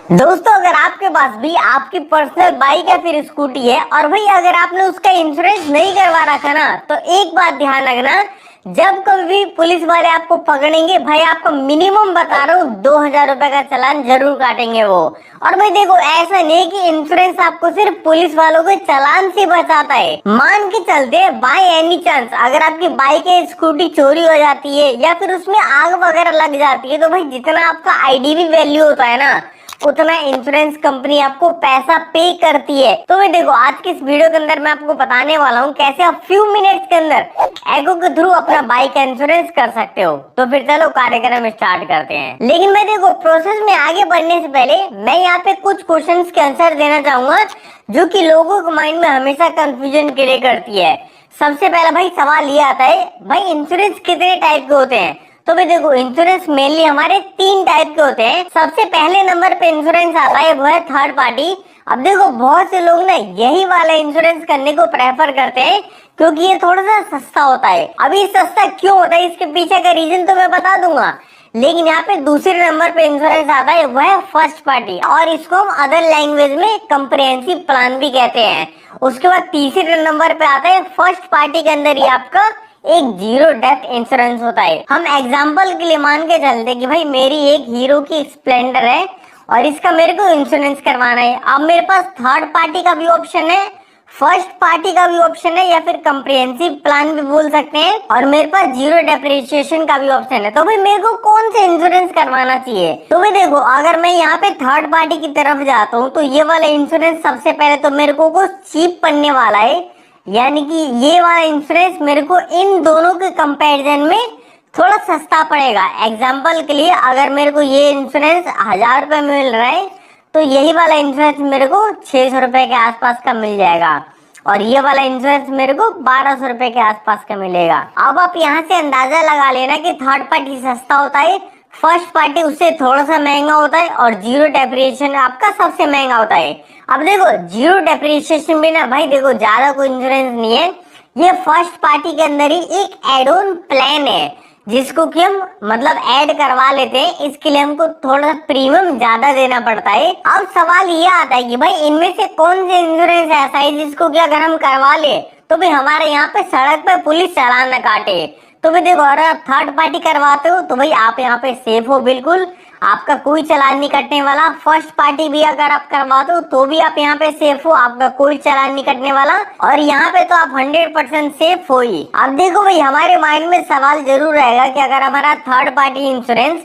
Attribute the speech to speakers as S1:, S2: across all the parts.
S1: दोस्तों, अगर आपके पास भी आपकी पर्सनल बाइक या फिर स्कूटी है और भाई अगर आपने उसका इंश्योरेंस नहीं करवा रखा ना, तो एक बात ध्यान रखना। जब कभी भी पुलिस वाले आपको पकड़ेंगे भाई, आपको मिनिमम बता रहा हूँ 2,000 रुपए का चालान जरूर काटेंगे वो। और भाई देखो, ऐसा नहीं कि इंश्योरेंस आपको सिर्फ पुलिस वालों के चालान से बचाता है। मान के चलते बाय एनी चांस अगर आपकी बाइक या स्कूटी चोरी हो जाती है या फिर उसमें आग वगैरह लग जाती है, तो भाई जितना आपका आईडीवी वैल्यू होता है ना, उतना इंश्योरेंस कंपनी आपको पैसा पे करती है। तो भाई देखो, आज की इस वीडियो के अंदर मैं आपको बताने वाला हूँ कैसे आप फ्यू मिनट्स के अंदर एगो के थ्रू अपना बाइक का इंश्योरेंस कर सकते हो। तो फिर चलो कार्यक्रम स्टार्ट करते हैं। लेकिन मैं देखो, प्रोसेस में आगे बढ़ने से पहले मैं यहाँ पे कुछ क्वेश्चंस के आंसर देना चाहूंगा जो कि लोगों के माइंड में हमेशा कंफ्यूजन क्रिएट करती है। सबसे पहला भाई सवाल ये आता है, भाई इंश्योरेंस कितने टाइप के होते हैं? तो भाई देखो, इंश्योरेंस मेनली हमारे 3 टाइप के होते हैं। सबसे पहले नंबर पे इंश्योरेंस आता है, वो है थर्ड पार्टी। अब देखो, बहुत से लोग ना यही वाला इंश्योरेंस करने को प्रेफर करते हैं क्योंकि ये थोड़ा सा सस्ता होता है। अभी सस्ता क्यों होता है, इसके पीछे का रीजन तो मैं बता दूंगा। लेकिन यहाँ पे दूसरे नंबर पे इंश्योरेंस आता है, वह है फर्स्ट पार्टी, और इसको हम अदर लैंग्वेज में कंप्रिहेंसिव प्लान भी कहते हैं। उसके बाद तीसरे नंबर पे आता है फर्स्ट पार्टी के अंदर ही आपका एक जीरो डेथ इंश्योरेंस होता है। हम एग्जांपल के लिए मान के चलते कि भाई मेरी एक हीरो की स्प्लेंडर है और इसका मेरे को इंश्योरेंस करवाना है। अब मेरे पास थर्ड पार्टी का भी ऑप्शन है, फर्स्ट पार्टी का भी ऑप्शन है, या फिर कंप्रिहेंसिव प्लान भी बोल सकते हैं, और मेरे पास जीरो डेप्रिसिएशन का भी ऑप्शन है। तो भाई मेरे को कौन से इंश्योरेंस करवाना चाहिए? तो भाई देखो, अगर मैं यहाँ पे थर्ड पार्टी की तरफ जाता हूँ तो ये वाला इंश्योरेंस सबसे पहले तो मेरे को कुछ चीप पड़ने वाला है, यानी कि ये वाला इंश्योरेंस मेरे को इन दोनों के कंपैरिजन में थोड़ा सस्ता पड़ेगा। एग्जांपल के लिए, अगर मेरे को ये इंश्योरेंस 1,000 रुपए में मिल रहा है तो यही वाला इंश्योरेंस मेरे को 600 रुपए के आसपास का मिल जाएगा, और ये वाला इंश्योरेंस मेरे को 1,200 रुपए के आसपास का मिलेगा। अब आप यहाँ से अंदाजा लगा लेना कि थर्ड पार्टी सस्ता होता है, फर्स्ट पार्टी उससे थोड़ा सा महंगा होता है, और जीरो डेप्रिसिएशन आपका सबसे महंगा होता है। अब देखो, जीरो डेप्रिसिएशन भी ना भाई देखो ज्यादा कोई इंश्योरेंस नहीं है, ये फर्स्ट पार्टी के अंदर ही एक एड ऑन प्लान है जिसको कि हम मतलब ऐड करवा लेते हैं। इसके लिए हमको थोड़ा सा प्रीमियम ज्यादा देना पड़ता है। अब सवाल ये आता है कि भाई इनमें से कौन से इंश्योरेंस ऐसा है जिसको कि अगर हम करवा ले तो भाई हमारे यहाँ पे सड़क पे पुलिस चालान न काटे। तो भाई देखो, अगर आप थर्ड पार्टी करवाते हो तो भाई आप यहाँ पे सेफ हो, बिल्कुल आपका कोई चालान नहीं कटने वाला। फर्स्ट पार्टी भी अगर आप करवाते हो तो भी आप यहाँ पे सेफ हो, आपका कोई चालान नहीं कटने वाला, और यहाँ पे तो आप 100% सेफ हो ही। अब देखो भाई, हमारे माइंड में सवाल जरूर रहेगा कि अगर हमारा थर्ड पार्टी इंश्योरेंस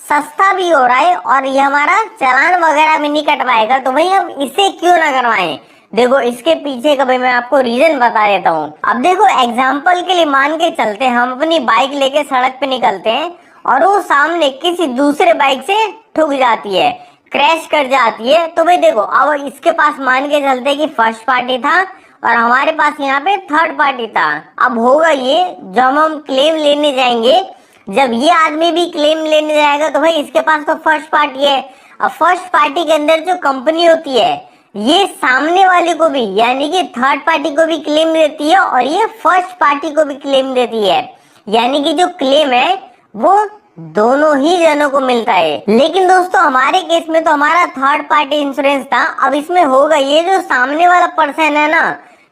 S1: सस्ता भी हो रहा है और ये हमारा चालान वगैरह भी नहीं कटवाएगा, तो भाई हम इसे क्यों ना करवाएं? देखो, इसके पीछे का भाई मैं आपको रीजन बता देता हूँ। अब देखो, एग्जाम्पल के लिए मान के चलते हैं हम अपनी बाइक लेके सड़क पे निकलते हैं और वो सामने किसी दूसरे बाइक से ठुक जाती है, क्रैश कर जाती है। तो भाई देखो, अब इसके पास मान के चलते हैं कि फर्स्ट पार्टी था और हमारे पास यहाँ पे थर्ड पार्टी था। अब होगा ये, जब हम क्लेम लेने जाएंगे, जब ये आदमी भी क्लेम लेने जाएगा तो भाई इसके पास तो फर्स्ट पार्टी है। अब फर्स्ट पार्टी के अंदर जो कंपनी होती है ये सामने वाले को भी यानी कि थर्ड पार्टी को भी क्लेम देती है और ये फर्स्ट पार्टी को भी क्लेम देती है, यानी कि जो क्लेम है वो दोनों ही जनों को मिलता है। लेकिन दोस्तों, हमारे केस में तो हमारा थर्ड पार्टी इंश्योरेंस था। अब इसमें होगा ये, जो सामने वाला पर्सन है ना,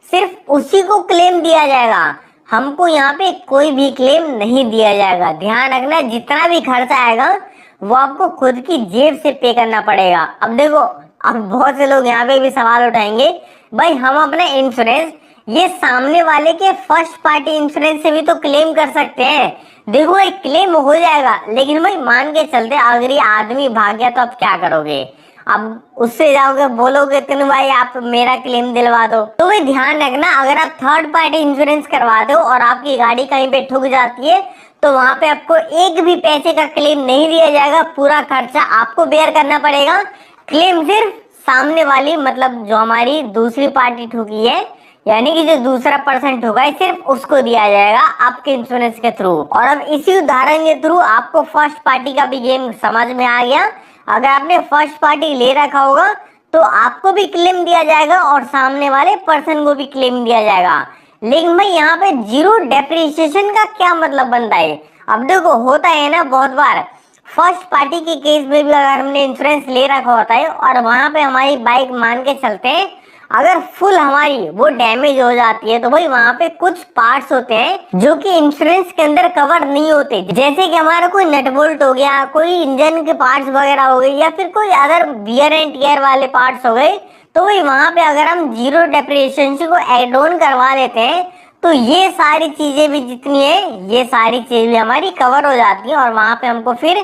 S1: सिर्फ उसी को क्लेम दिया जाएगा, हमको यहाँ पे कोई भी क्लेम नहीं दिया जाएगा। ध्यान रखना, जितना भी खर्चा आएगा वो आपको खुद की जेब से पे करना पड़ेगा। अब देखो, अब बहुत से लोग यहाँ पे भी सवाल उठाएंगे, भाई हम अपना इंश्योरेंस ये सामने वाले के फर्स्ट पार्टी इंश्योरेंस से भी तो क्लेम कर सकते हैं। देखो, एक क्लेम हो जाएगा, लेकिन भाई मान के चलते अगर ये आदमी भाग गया तो आप क्या करोगे? अब उससे जाओगे, बोलोगे कि भाई आप मेरा क्लेम दिलवा दो। तो भाई ध्यान रखना, अगर आप थर्ड पार्टी इंश्योरेंस करवा दो और आपकी गाड़ी कहीं पे ठुक जाती है तो वहां पे आपको एक भी पैसे का क्लेम नहीं दिया जाएगा, पूरा खर्चा आपको बेयर करना पड़ेगा। क्लेम सिर्फ सामने वाली मतलब जो हमारी दूसरी पार्टी ठुकी है, यानी कि जो दूसरा पर्सन ठोका है, सिर्फ उसको दिया जाएगा आपके इंश्योरेंस के थ्रू। और अब इसी उदाहरण के थ्रू आपको फर्स्ट पार्टी का भी गेम समझ में आ गया। अगर आपने फर्स्ट पार्टी ले रखा होगा तो आपको भी क्लेम दिया जाएगा और सामने वाले पर्सन को भी क्लेम दिया जाएगा। लेकिन भाई यहाँ पे जीरो डेप्रिसिएशन का क्या मतलब बनता है? अब देखो, होता है ना बहुत बार फर्स्ट पार्टी के केस में भी अगर हमने इंश्योरेंस ले रखा होता है और वहां पे हमारी बाइक मान के चलते हैं अगर फुल हमारी वो डैमेज हो जाती है, तो भाई वहां पे कुछ पार्ट्स होते हैं जो कि इंश्योरेंस के अंदर कवर नहीं होते, जैसे कि हमारा कोई नट बोल्ट हो गया, कोई इंजन के पार्ट्स वगैरह हो गए, या फिर कोई अदर वियर एंड टियर वाले पार्ट्स हो गए। तो भाई वहां पे अगर हम जीरो डेप्रिसिएशन को एड ऑन करवा लेते हैं तो ये सारी चीजें भी जितनी है ये सारी चीजें हमारी कवर हो जाती है और वहां पे हमको फिर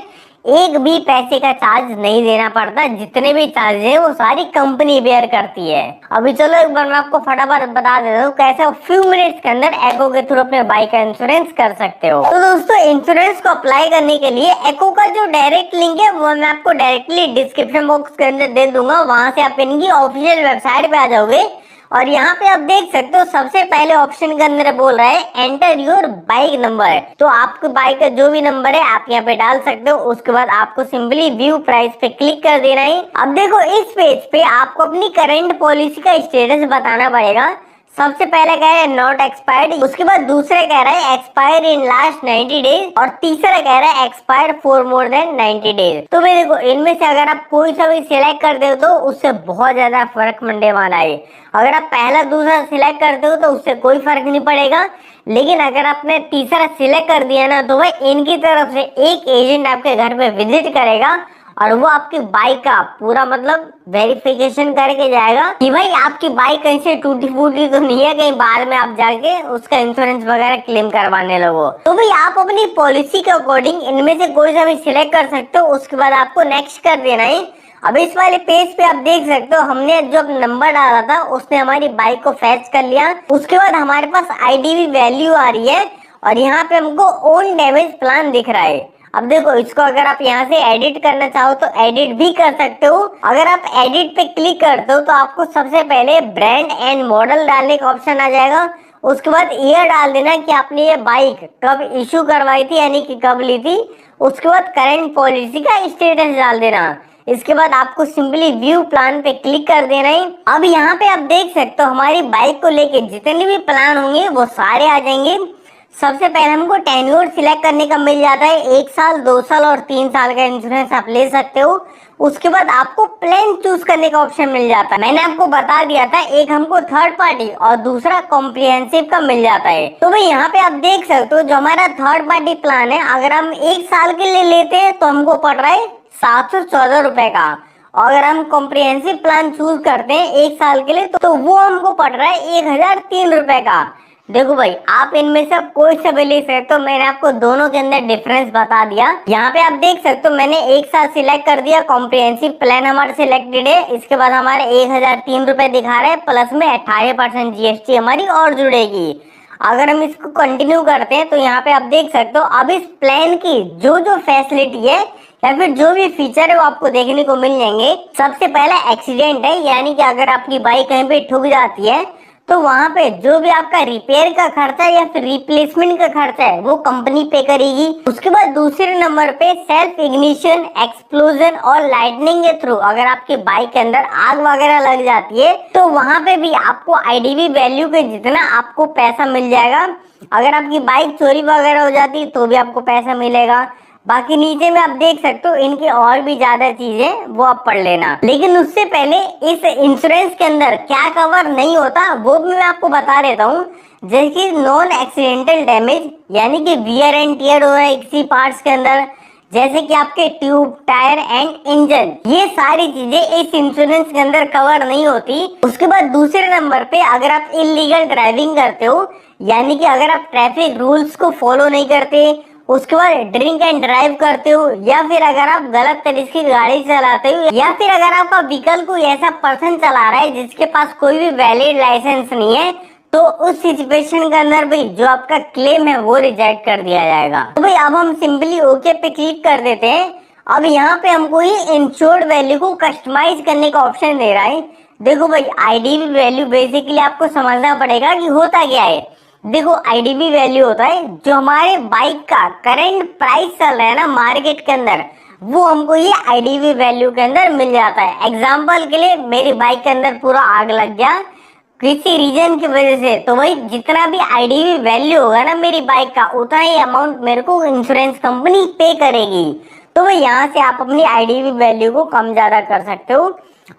S1: एक भी पैसे का चार्ज नहीं देना पड़ता। जितने भी चार्ज है वो सारी कंपनी बेयर करती है। अभी चलो एक बार मैं आपको फटाफट बता देता हूँ कैसे फ्यू मिनट्स के अंदर एको के थ्रू अपने बाइक का इंश्योरेंस कर सकते हो। तो दोस्तों इंश्योरेंस को अप्लाई करने के लिए एको का जो डायरेक्ट लिंक है वो मैं आपको डायरेक्टली डिस्क्रिप्शन बॉक्स के अंदर दे दूंगा। वहां से आप इनकी ऑफिशियल वेबसाइट पे आ जाओगे और यहाँ पे आप देख सकते हो सबसे पहले ऑप्शन के अंदर बोल रहा है एंटर योर बाइक नंबर। तो आपके बाइक का जो भी नंबर है आप यहाँ पे डाल सकते हो। उसके बाद आपको सिंपली व्यू प्राइस पे क्लिक कर देना है। अब देखो इस पेज पे आपको अपनी करंट पॉलिसी का स्टेटस बताना पड़ेगा। सबसे पहले कह रहा है नॉट एक्सपायर्ड, उसके बाद दूसरे कह रहा है एक्सपायर इन लास्ट 90 डेज और तीसरा कह रहा है expire for more than 90 days. तो भाई देखो इनमें से अगर आप कोई सा भी सिलेक्ट कर दे तो उससे बहुत ज्यादा फर्क पड़ने वाला है। अगर आप पहला दूसरा सिलेक्ट करते हो तो उससे कोई फर्क नहीं पड़ेगा, लेकिन अगर आपने तीसरा सिलेक्ट कर दिया ना तो भाई इनकी तरफ से एक एजेंट आपके घर पे विजिट करेगा और वो आपकी बाइक का पूरा मतलब वेरिफिकेशन करके जाएगा कि भाई आपकी बाइक कहीं से टूटी फूटी तो नहीं है, कहीं बाद में आप जाके उसका इंश्योरेंस वगैरह क्लेम करवाने लगो। तो भाई आप अपनी पॉलिसी के अकॉर्डिंग इनमें से कोई सा भी सिलेक्ट कर सकते हो। उसके बाद आपको नेक्स्ट कर देना है। अब इस वाले पेज पे आप देख सकते हो हमने जो नंबर डाला था उसने हमारी बाइक को फैच कर लिया। उसके बाद हमारे पास आईडीवी वैल्यू आ रही है और यहाँ पे हमको ओन डैमेज प्लान दिख रहा है। अब देखो इसको अगर आप यहाँ से एडिट करना चाहो तो एडिट भी कर सकते हो। अगर आप एडिट पे क्लिक करते हो तो आपको सबसे पहले ब्रांड एंड मॉडल डालने का ऑप्शन आ जाएगा। उसके बाद ईयर डाल देना कि आपने ये बाइक कब इशू करवाई थी यानी कि कब ली थी। उसके बाद करंट पॉलिसी का स्टेटस डाल देना। इसके बाद आपको सिंपली व्यू प्लान पे क्लिक कर देना है। अब यहाँ पे आप देख सकते हो हमारी बाइक को लेके जितने भी प्लान होंगे वो सारे आ जाएंगे। सबसे पहले हमको टेन्योर सिलेक्ट करने का मिल जाता है 1 साल, 2 साल और 3 साल का इंश्योरेंस आप ले सकते हो। उसके बाद आपको प्लान चूज करने का ऑप्शन मिल जाता है। मैंने आपको बता दिया था एक हमको थर्ड पार्टी और दूसरा कॉम्प्रिहेंसिव का मिल जाता है। तो भाई यहाँ पे आप देख सकते हो जो हमारा थर्ड पार्टी प्लान है अगर हम 1 साल के लिए लेते हैं तो हमको पड़ रहा है 714 रुपए का। और अगर हम कॉम्प्रिहेंसिव प्लान चूज करते हैं 1 साल के लिए तो वो हमको पड़ रहा है 1003 रुपए का। देखो भाई आप इनमें से कोई सा भी ले सकते हो। मैंने आपको दोनों के अंदर डिफरेंस बता दिया। यहाँ पे आप देख सकते हो मैंने 1 साल सिलेक्ट कर दिया, कॉम्प्रिहेंसिव प्लान हमारा सिलेक्टेड है। इसके बाद हमारे 1003 रुपए दिखा रहे हैं, प्लस में 18% जीएसटी हमारी और जुड़ेगी। अगर हम इसको कंटिन्यू करते हैं तो यहाँ पे आप देख सकते हो अब इस प्लान की जो जो फैसिलिटी है या फिर जो भी फीचर है वो आपको देखने को मिल जाएंगे। सबसे पहला एक्सीडेंट है, यानी कि अगर आपकी बाइक कहीं पे ठुक जाती है तो वहां पे जो भी आपका रिपेयर का खर्चा या फिर रिप्लेसमेंट का खर्चा है वो कंपनी पे करेगी। उसके बाद दूसरे नंबर पे सेल्फ इग्निशन, एक्सप्लोजन और लाइटनिंग के थ्रू अगर आपकी बाइक के अंदर आग वगैरह लग जाती है तो वहां पे भी आपको आईडीवी वैल्यू के जितना आपको पैसा मिल जाएगा। अगर आपकी बाइक चोरी वगैरह हो जाती है तो भी आपको पैसा मिलेगा। बाकी नीचे में आप देख सकते हो इनके और भी ज्यादा चीजें वो आप पढ़ लेना। लेकिन उससे पहले इस इंश्योरेंस के अंदर क्या कवर नहीं होता वो भी मैं आपको बता देता हूँ। जैसे कि नॉन एक्सीडेंटल डैमेज, यानी कि वियर एंड टियर हो रहा है किसी पार्ट्स के अंदर, जैसे कि आपके ट्यूब, टायर एंड इंजन, ये सारी चीजें इस इंश्योरेंस के अंदर कवर नहीं होती। उसके बाद दूसरे नंबर पे अगर आप इलीगल ड्राइविंग करते हो, यानी कि अगर आप ट्रैफिक रूल्स को फॉलो नहीं करते, उसके बाद ड्रिंक एंड ड्राइव करते हो, या फिर अगर आप गलत तरीके की गाड़ी चलाते हो, या फिर अगर आपका व्हीकल कोई ऐसा पर्सन चला रहा है जिसके पास कोई भी वैलिड लाइसेंस नहीं है, तो उस सिचुएशन के अंदर भाई जो आपका क्लेम है वो रिजेक्ट कर दिया जाएगा। तो भाई अब हम सिंपली ओके पे क्लिक कर देते हैं। अब यहाँ पे हमको ये इंश्योर्ड वैल्यू को कस्टमाइज करने का ऑप्शन दे रहा है। देखो भाई आईडीवी वैल्यू बेसिकली आपको समझना पड़ेगा कि होता क्या है। देखो आईडीवी वैल्यू होता है जो हमारे बाइक का करंट प्राइस चल रहा है ना मार्केट के अंदर, वो हमको ये आईडीवी वैल्यू के अंदर मिल जाता है। एग्जांपल के लिए मेरी बाइक के अंदर पूरा आग लग गया किसी रीजन की वजह से, तो भाई जितना भी आईडीवी वैल्यू होगा ना मेरी बाइक का उतना ही अमाउंट मेरे को इंश्योरेंस कंपनी पे करेगी। तो भाई यहाँ से आप अपनी आईडीवी वैल्यू को कम ज्यादा कर सकते हो।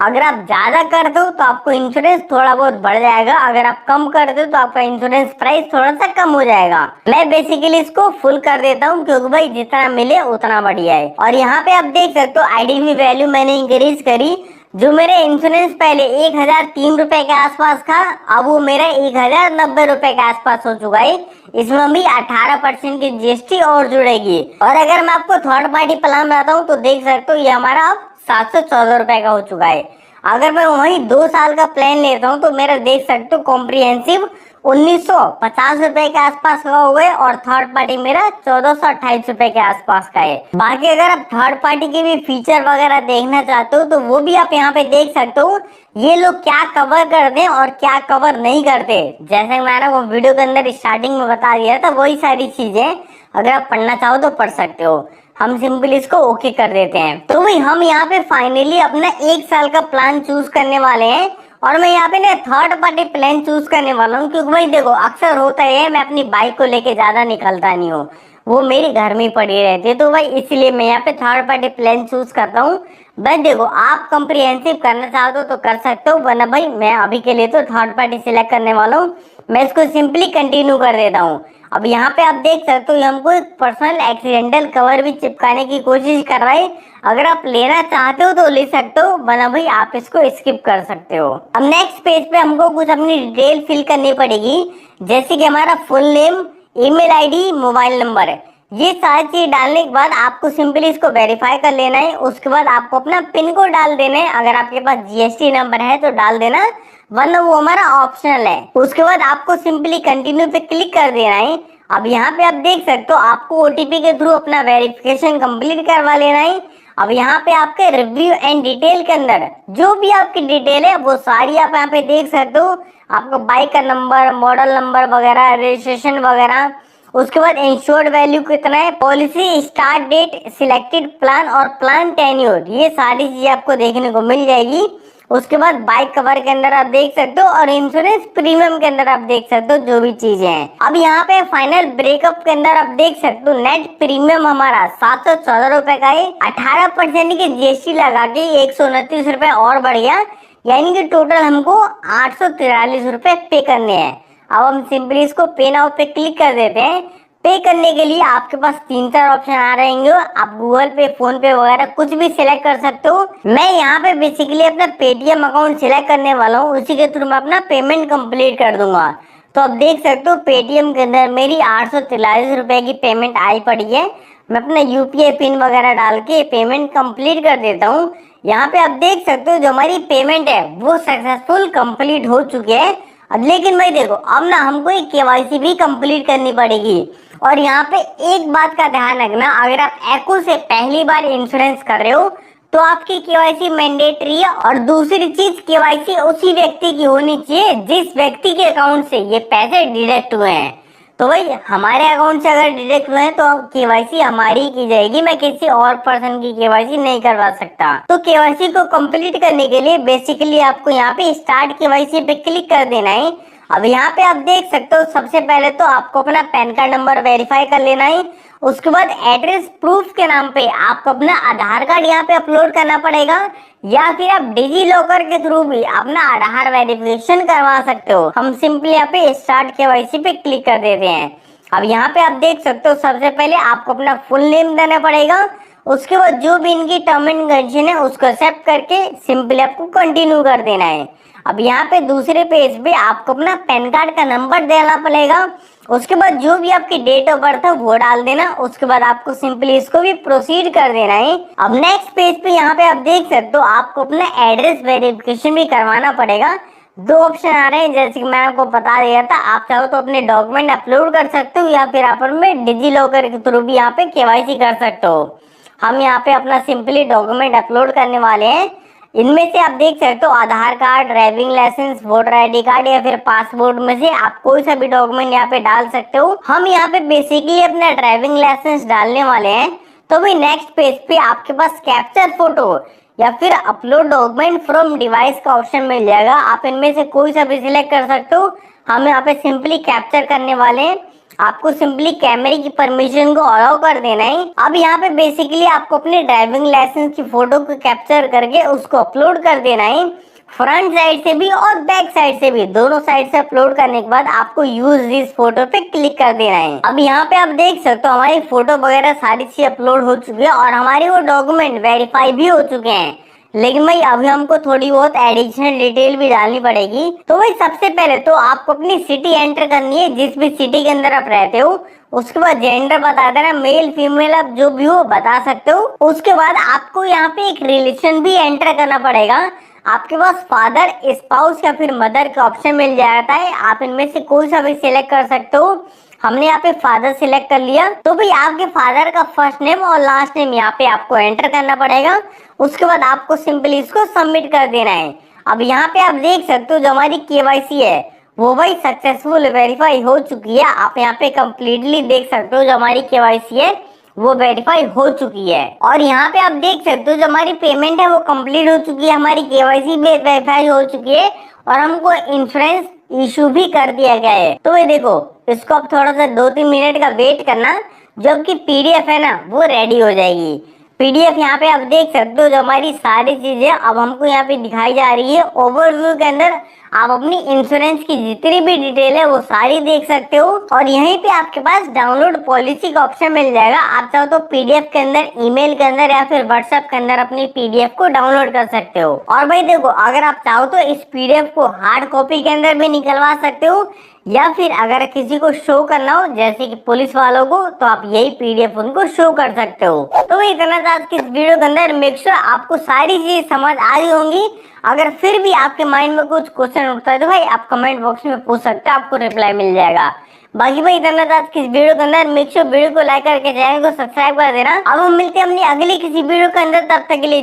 S1: अगर आप ज्यादा करते हो तो आपको इंश्योरेंस थोड़ा बहुत बढ़ जाएगा, अगर आप कम करते हो तो आपका इंश्योरेंस प्राइस थोड़ा सा कम हो जाएगा। मैं बेसिकली इसको फुल कर देता हूँ क्योंकि भाई जितना मिले उतना बढ़िया है। और यहाँ पे आप देख सकते हो आईडीवी वैल्यू मैंने इंक्रीज करी। जो मेरे इंश्योरेंस पहले 1003 रुपए के आसपास था, अब वो मेरा 1090 रुपए के आसपास हो चुका है। इसमें भी 18% की जीएसटी और जुड़ेगी। और अगर मैं आपको थर्ड पार्टी प्लान बताऊं तो देख सकते हो ये हमारा अब 714 रुपए का हो चुका है। अगर मैं वही 2 साल का प्लान लेता हूँ तो मेरा देख सकते हो कॉम्प्रिहेंसिव 1950 रुपए के आसपास का हो गए और थर्ड पार्टी मेरा 1428 रुपए के आसपास का है। बाकी अगर आप थर्ड पार्टी के भी फीचर वगैरह देखना चाहते हो तो वो भी आप यहाँ पे देख सकते हो, ये लोग क्या कवर करते हैं और क्या कवर नहीं करते। जैसे मैंने वो वीडियो के अंदर स्टार्टिंग में बता दिया था, वही सारी चीजें अगर आप पढ़ना चाहो तो पढ़ सकते हो। हम सिंपली इसको ओके कर देते हैं। तो भाई हम यहाँ पे फाइनली अपना 1 साल का प्लान चूज करने वाले हैं और मैं यहाँ पे ना थर्ड पार्टी प्लान चूज करने वाला हूँ क्योंकि भाई देखो अक्सर होता है मैं अपनी बाइक को लेके ज्यादा निकलता नहीं हूँ, वो मेरे घर में ही पड़ी रहती है। तो भाई इसलिए मैं यहाँ पे थर्ड पार्टी प्लान चूज करता हूँ। भाई देखो आप कॉम्प्रिहेंसिव करना चाहते हो तो कर सकते हो, वरना भाई मैं अभी के लिए तो थर्ड पार्टी सिलेक्ट करने वाला हूँ। मैं इसको सिंपली कंटिन्यू कर देता हूँ। अब यहाँ पे आप देख सकते हो हमको एक पर्सनल एक्सीडेंटल कवर भी चिपकाने की कोशिश कर रहा है। अगर आप लेना चाहते हो तो ले सकते हो, वरना भाई आप इसको स्किप कर सकते हो। अब नेक्स्ट पेज पे हमको कुछ अपनी डिटेल फिल करनी पड़ेगी, जैसे कि हमारा full name, email ID, mobile number. ये सारी चीज डालने के बाद आपको सिंपली इसको वेरीफाई कर लेना है। उसके बाद आपको अपना पिन कोड डाल देना है। अगर आपके पास जीएसटी नंबर है तो डाल देना, वरना वो हमारा ऑप्शनल है। उसके बाद आपको सिंपली कंटिन्यू पे क्लिक कर देना है। अब यहाँ पे आप देख सकते हो आपको ओटीपी के थ्रू अपना वेरिफिकेशन कंप्लीट करवा लेना है। अब यहाँ पे आपके रिव्यू एंड डिटेल के अंदर जो भी आपकी डिटेल है वो सारी आप यहाँ पे देख सकते हो। आपको बाइक का नंबर, मॉडल नंबर वगैरह, रजिस्ट्रेशन वगैरह, उसके बाद इंश्योर्ड वैल्यू कितना है, policy start date, selected plan और प्लान टेन्योर, ये सारी चीजें आपको देखने को मिल जाएगी। उसके बाद बाइक कवर के अंदर आप देख सकते हो और इंश्योरेंस प्रीमियम के अंदर आप देख सकते हो जो भी चीजें हैं। अब यहाँ पे फाइनल ब्रेकअप के अंदर आप देख सकते हो नेट प्रीमियम हमारा 714 रुपए का है। 18% की जीएसटी लगा के 129 रुपए और बढ़ गया, यानी कि टोटल हमको 843 रुपए पे करने हैं। अब हम सिंपली इसको पे नाउ पे क्लिक कर देते हैं। पे करने के लिए आपके पास 3-4 ऑप्शन आ रहेंगे। आप गूगल पे, फोन पे वगैरह कुछ भी सिलेक्ट कर सकते हो। मैं यहाँ पे बेसिकली अपना पेटीएम अकाउंट सिलेक्ट करने वाला हूँ, उसी के थ्रू मैं अपना पेमेंट कंप्लीट कर दूंगा। तो आप देख सकते हो पेटीएम के अंदर मेरी 843 रुपए की पेमेंट आई पड़ी है। मैं अपना यूपीआई पिन वगैरह डाल के पेमेंट कंप्लीट कर देता हूँ। यहाँ पे आप देख सकते हो जो हमारी पेमेंट है वो सक्सेसफुल कंप्लीट हो चुकी है। अब लेकिन भाई देखो अब ना हमको एक केवाईसी भी कंप्लीट करनी पड़ेगी। और यहाँ पे एक बात का ध्यान रखना, अगर आप एको से पहली बार इंश्योरेंस कर रहे हो तो आपकी केवाईसी मैंडेटरी है। और दूसरी चीज, केवाईसी उसी व्यक्ति की होनी चाहिए जिस व्यक्ति के अकाउंट से ये पैसे डिडक्ट हुए हैं। तो भाई हमारे अकाउंट से अगर डिडक्ट हुए हैं तो केवाईसी हमारी की जाएगी, मैं किसी और पर्सन की केवाईसी नहीं करवा सकता। तो केवाईसी को कंप्लीट करने के लिए बेसिकली आपको यहाँ पे स्टार्ट केवाईसी पे क्लिक कर देना है। अब यहाँ पे आप देख सकते हो सबसे पहले तो आपको अपना पैन कार्ड नंबर वेरीफाई कर लेना है। उसके बाद एड्रेस प्रूफ के नाम पे आपको अपना आधार कार्ड यहाँ पे अपलोड करना पड़ेगा, या फिर आप डिजी लॉकर के थ्रू भी अपना आधार वेरिफिकेशन करवा सकते हो। हम सिंपली यहाँ पे स्टार्ट केवाईसी पे क्लिक कर देते हैं। अब यहाँ पे आप देख सकते हो सबसे पहले आपको अपना फुल नेम देना पड़ेगा। उसके बाद जो भी इनकी टर्म एंड कंडीशन है उसको एक्सेप्ट करके सिंपली आपको कंटिन्यू कर देना है। अब यहाँ पे दूसरे पेज पे आपको अपना पैन कार्ड का नंबर देना पड़ेगा। उसके बाद जो भी आपकी डेट ऑफ बर्थ है वो डाल देना। उसके बाद आपको सिंपली इसको भी प्रोसीड कर देना है। अब नेक्स्ट पेज पे यहाँ पे आप देख सकते हो आपको अपना एड्रेस वेरिफिकेशन भी करवाना पड़ेगा। 2 ऑप्शन आ रहे हैं, जैसे कि मैं आपको बता दिया था। आप चाहो तो अपने डॉक्यूमेंट अपलोड कर सकते हो या फिर आप में डिजी लॉकर के थ्रू भी यहाँ पे केवाईसी कर सकते हो। हम यहाँ पे अपना सिंपली डॉक्यूमेंट अपलोड करने वाले हैं। इनमें से आप देख सकते हो Aadhaar card, driving licence, voter ID card या फिर पासपोर्ट में से आप कोई सा भी डॉक्यूमेंट यहाँ पे डाल सकते हो। हम यहाँ पे बेसिकली अपना ड्राइविंग लाइसेंस डालने वाले हैं। तो भाई नेक्स्ट पेज पे आपके पास कैप्चर फोटो या फिर अपलोड डॉक्यूमेंट फ्रॉम डिवाइस का ऑप्शन मिल जाएगा। आप इनमें से कोई सा भी सिलेक्ट कर सकते हो। हम यहाँ पे सिंपली कैप्चर करने वाले हैं। आपको सिंपली कैमरे की परमिशन को अलाउ कर देना है। अब यहाँ पे बेसिकली आपको अपने ड्राइविंग लाइसेंस की फोटो को कैप्चर करके उसको अपलोड कर देना है, फ्रंट साइड से भी और बैक साइड से भी, दोनों साइड से अपलोड करने के बाद आपको यूज दिस फोटो पे क्लिक कर देना है। अब यहाँ पे आप देख सकते हो हमारी फोटो वगैरह सारी चीज अपलोड हो चुकी है और हमारे वो डॉक्यूमेंट वेरीफाई भी हो चुके हैं। लेकिन भाई अभी हमको थोड़ी बहुत एडिशनल डिटेल भी डालनी पड़ेगी। तो भाई सबसे पहले तो आपको अपनी सिटी एंटर करनी है, जिस भी सिटी के अंदर आप रहते हो। उसके बाद जेंडर बता देना, मेल फीमेल आप जो भी हो बता सकते हो। उसके बाद आपको यहाँ पे एक रिलेशन भी एंटर करना पड़ेगा। आपके पास फादर, स्पाउस या फिर मदर का ऑप्शन मिल जाता है, आप इनमें से कोई सा भी सिलेक्ट कर सकते हो। हमने यहाँ पे फादर सिलेक्ट कर लिया। तो भाई आपके फादर का फर्स्ट नेम और लास्ट नेम यहाँ पे आपको एंटर करना पड़ेगा। उसके बाद आपको सिंपली इसको सबमिट कर देना है। अब यहाँ पे आप देख सकते हो जो हमारी केवाईसी है वो भाई सक्सेसफुल वेरीफाई हो चुकी है। आप यहाँ पे कंप्लीटली देख सकते हो जो हमारी केवाईसी है वो वेरीफाई हो चुकी है। और यहाँ पे आप देख सकते हो जो हमारी पेमेंट है वो कंप्लीट हो चुकी है, हमारी केवाईसी भी वेरीफाई हो चुकी है और हमको इंश्योरेंस इशू भी कर दिया गया है। तो ये देखो इसको अब थोड़ा सा 2-3 मिनट का वेट करना, जबकि पीडीएफ है ना वो रेडी हो जाएगी। पीडीएफ यहाँ पे आप देख सकते हो जो हमारी सारी चीजें अब हमको यहाँ पे दिखाई जा रही है। ओवरव्यू के अंदर आप अपनी इंश्योरेंस की जितनी भी डिटेल है वो सारी देख सकते हो और यहीं पे आपके पास डाउनलोड पॉलिसी का ऑप्शन मिल जाएगा। आप चाहो तो पीडीएफ के अंदर, ईमेल के अंदर या फिर व्हाट्सएप के अंदर अपनी पीडीएफ को डाउनलोड कर सकते हो। और भाई देखो अगर आप चाहो तो इस पीडीएफ को हार्ड कॉपी के अंदर भी निकलवा सकते हो या फिर अगर किसी को शो करना हो जैसे कि पुलिस वालों को, तो आप यही पीडीएफ उनको शो कर सकते हो। तो इतना था आज की इस वीडियो के अंदर। मेक श्योर आपको सारी चीजें समझ आ गई होंगी। अगर फिर भी आपके माइंड में कुछ क्वेश्चन उठता है तो भाई आप कमेंट बॉक्स में पूछ सकते हो, आपको रिप्लाई मिल जाएगा। बाकी भाई इतना था आज की इस वीडियो के अंदर। मेक श्योर वीडियो को लाइक करके चैनल को सब्सक्राइब कर देना। अब हम मिलते हैं अपनी अगली किसी वीडियो के अंदर, तब तक के लिए